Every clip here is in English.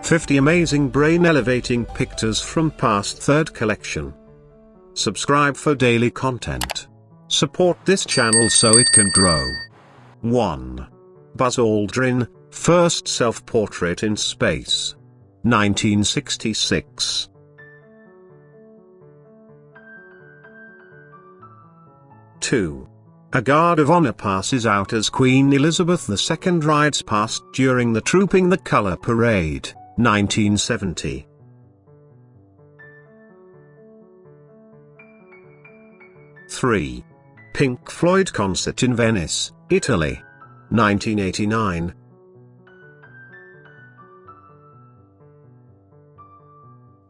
50 amazing brain-elevating pictures from past third collection. Subscribe for daily content. Support this channel so it can grow. 1. Buzz Aldrin, first self-portrait in space. 1966. 2. A guard of honor passes out as Queen Elizabeth II rides past during the Trooping the Color Parade, 1970. 3. Pink Floyd concert in Venice, Italy, 1989.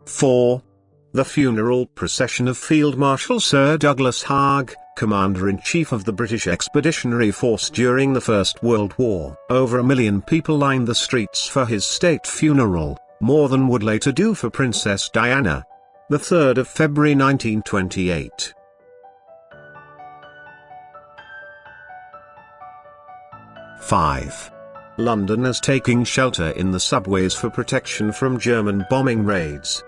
4. The funeral procession of Field Marshal Sir Douglas Haig, Commander-in-Chief of the British Expeditionary Force during the First World War. Over 1 million people lined the streets for his state funeral, more than would later do for Princess Diana. 3 February 1928. 5. Londoners taking shelter in the subways for protection from German bombing raids.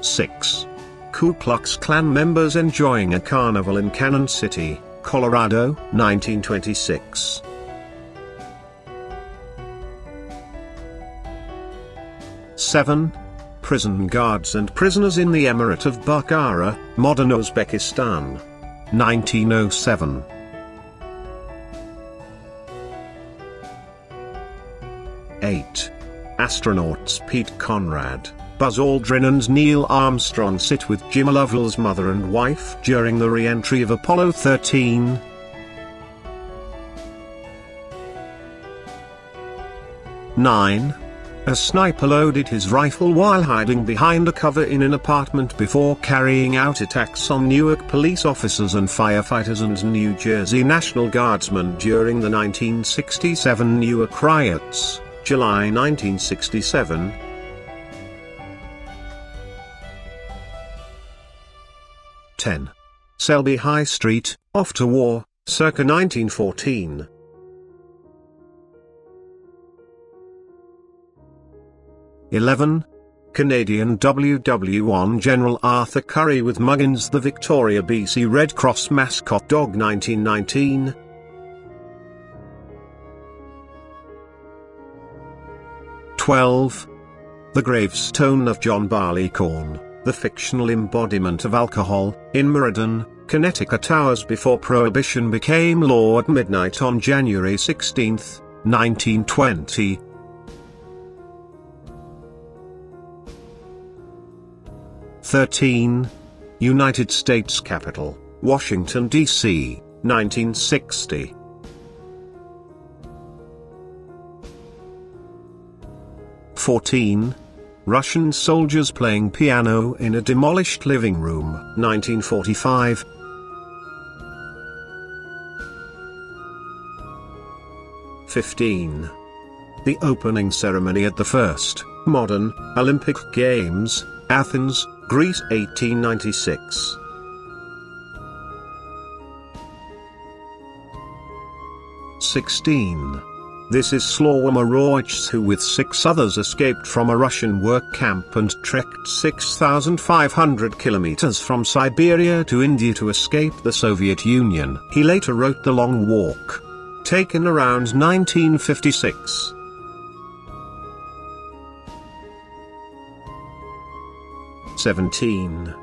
6. Ku Klux Klan members enjoying a carnival in Cannon City, Colorado, 1926. 7. Prison guards and prisoners in the Emirate of Bukhara, modern Uzbekistan, 1907. 8. Astronauts Pete Conrad, Buzz Aldrin and Neil Armstrong sit with Jim Lovell's mother and wife during the re-entry of Apollo 13. 9. A sniper loaded his rifle while hiding behind a cover in an apartment before carrying out attacks on Newark police officers and firefighters and New Jersey National Guardsmen during the 1967 Newark riots, July 1967. 10. Selby High Street, after war, circa 1914. 11. Canadian WW1 General Arthur Currie with Muggins the Victoria BC Red Cross mascot dog, 1919. 12. The gravestone of John Barleycorn, the fictional embodiment of alcohol, in Meriden, Connecticut hours before Prohibition became law at midnight on January 16, 1920. 13. United States Capitol, Washington, D.C., 1960. 14. Russian soldiers playing piano in a demolished living room, 1945. 15. The opening ceremony at the first modern Olympic Games, Athens, Greece, 1896. 16. This is Slawomir Royce, who with 6 others escaped from a Russian work camp and trekked 6,500 kilometers from Siberia to India to escape the Soviet Union. He later wrote The Long Walk, taken around 1956. 17.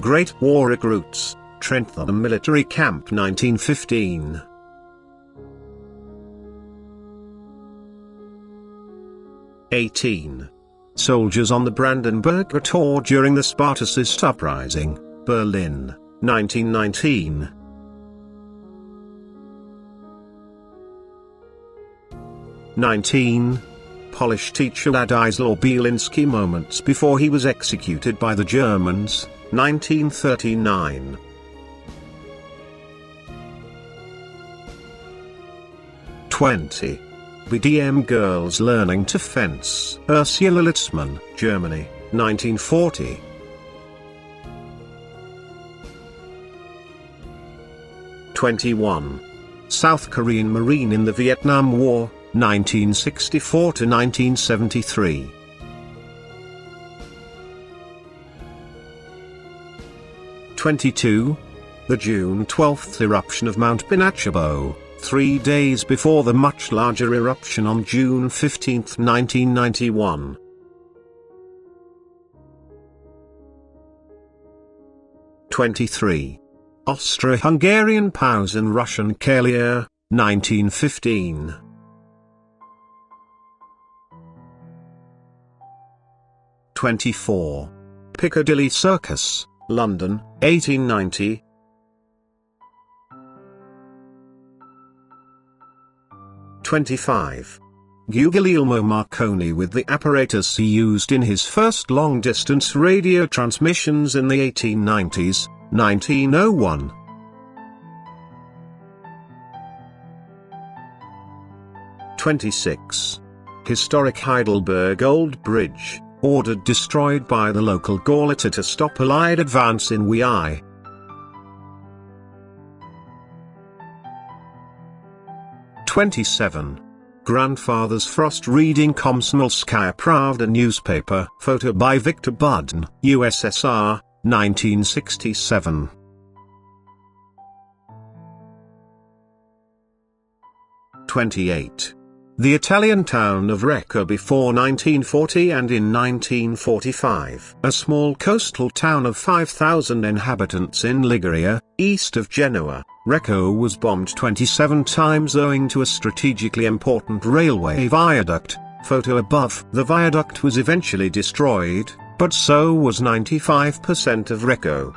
Great War Recruits, Trentham Military Camp, 1915. 18. Soldiers on the Brandenburg Tor during the Spartacist Uprising, Berlin, 1919. 19. Polish teacher Ladisław Bielinski moments before he was executed by the Germans, 1939. 20. BDM girls learning to fence, Ursula Litzmann, Germany, 1940. 21. South Korean Marine in the Vietnam War, 1964 to 1973. The June 12th eruption of Mount Pinatubo, 3 days before the much larger eruption on June 15, 1991. Austro-Hungarian Pausen Russian Kalia, 1915. Piccadilly Circus, London, 1890. Guglielmo Marconi with the apparatus he used in his first long-distance radio transmissions in the 1890s, 1901. Historic Heidelberg Old Bridge, ordered destroyed by the local Gauleiter to stop Allied advance in Wei. 27. Grandfather's Frost reading Komsomolskaya Pravda newspaper. Photo by Victor Budin, USSR, 1967. The Italian town of Recco before 1940 and in 1945. A small coastal town of 5,000 inhabitants in Liguria, east of Genoa, Recco was bombed 27 times owing to a strategically important railway viaduct. Photo above. The viaduct was eventually destroyed, but so was 95% of Recco.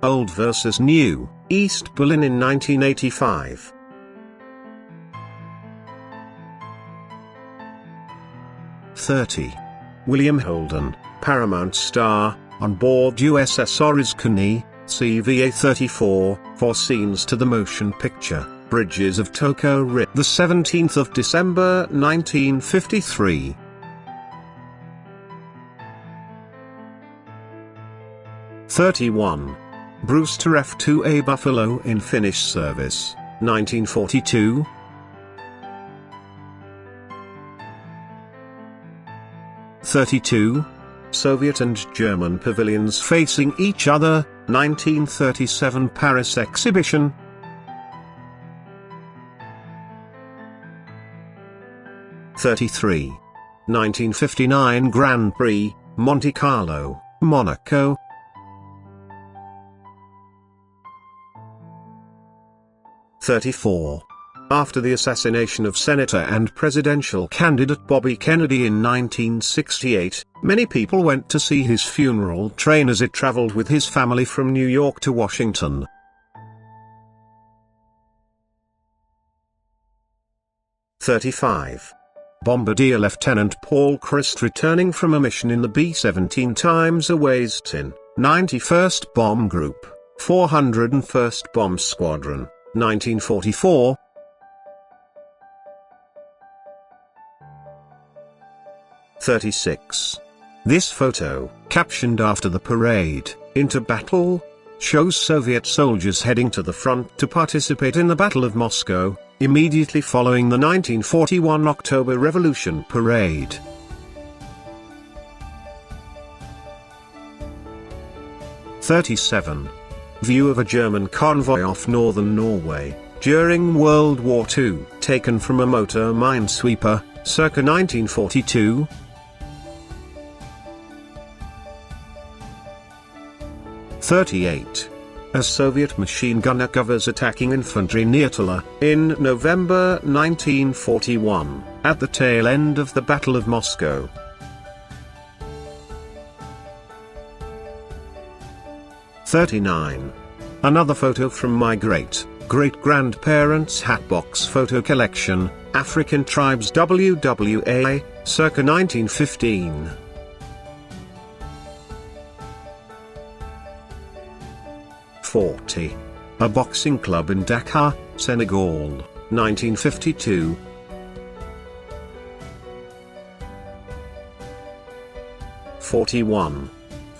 Old versus New, East Berlin in 1985. 30. William Holden, Paramount star, on board USS Oriskany, CVA-34, for scenes to the motion picture, Bridges of Toko Ri. The 17th of December, 1953. 31. Brewster F-2A Buffalo in Finnish service, 1942. 32. Soviet and German pavilions facing each other, 1937 Paris exhibition. 33. 1959 Grand Prix, Monte Carlo, Monaco. 34. After the assassination of Senator and presidential candidate Bobby Kennedy in 1968, many people went to see his funeral train as it traveled with his family from New York to Washington. 35. Bombardier Lieutenant Paul Christ returning from a mission in the B-17 times a Waystin, 91st Bomb Group, 401st Bomb Squadron, 1944. 36. This photo, captioned after the parade, Into Battle, shows Soviet soldiers heading to the front to participate in the Battle of Moscow, immediately following the 1941 October Revolution parade. 37. View of a German convoy off northern Norway, during World War II, taken from a motor minesweeper, circa 1942. 38. A Soviet machine gunner covers attacking infantry near Tula, in November 1941, at the tail end of the Battle of Moscow. 39. Another photo from my great-great-grandparents' hatbox photo collection, African Tribes WWA, circa 1915. 40. A boxing club in Dakar, Senegal, 1952. 41.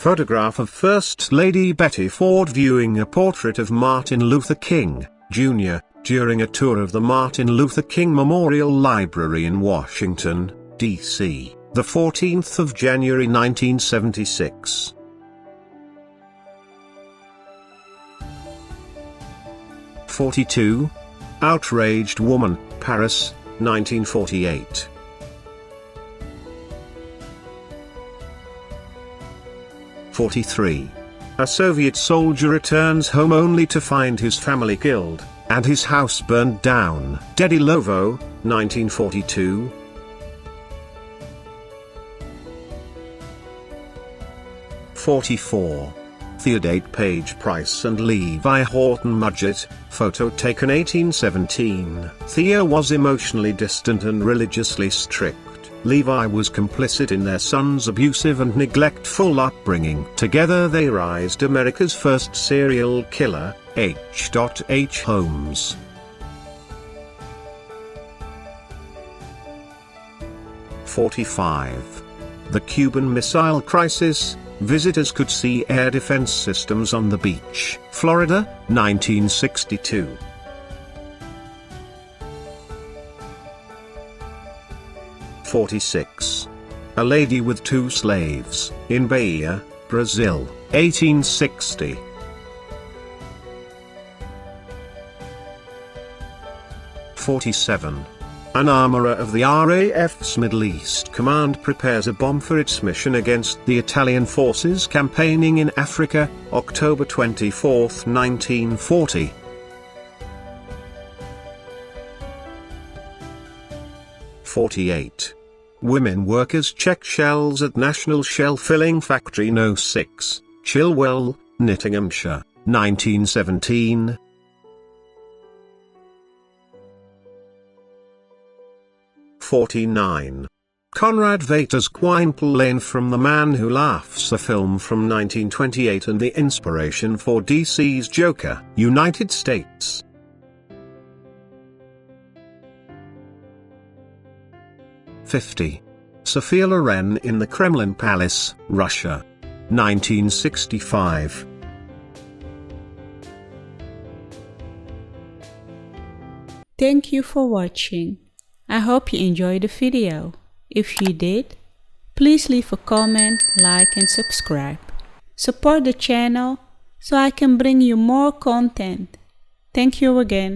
Photograph of First Lady Betty Ford viewing a portrait of Martin Luther King, Jr., during a tour of the Martin Luther King Memorial Library in Washington, D.C., the 14th of January 1976. '42. Outraged Woman, Paris, 1948. '43. A Soviet soldier returns home only to find his family killed, and his house burned down. Dedilovo, 1942. '44. Theodate Page Price and Levi Horton Mudgett, photo taken 1817. Thea was emotionally distant and religiously strict. Levi was complicit in their son's abusive and neglectful upbringing. Together they raised America's first serial killer, H.H. Holmes. '45. The Cuban Missile Crisis. Visitors could see air defense systems on the beach. Florida, 1962. '46. A Lady with Two Slaves, in Bahia, Brazil, 1860. '47. An armorer of the RAF's Middle East Command prepares a bomb for its mission against the Italian forces campaigning in Africa, October 24, 1940. '48. Women workers check shells at National Shell Filling Factory No. 6, Chilwell, Nottinghamshire, 1917. '49. Conrad Veiter's Quintal Lane from The Man Who Laughs, a film from 1928 and the inspiration for DC's Joker, United States. '50. Sophia Loren in the Kremlin Palace, Russia, 1965. Thank you for watching. I hope you enjoyed the video. If you did, please leave a comment, like and subscribe. Support the channel so I can bring you more content. Thank you again.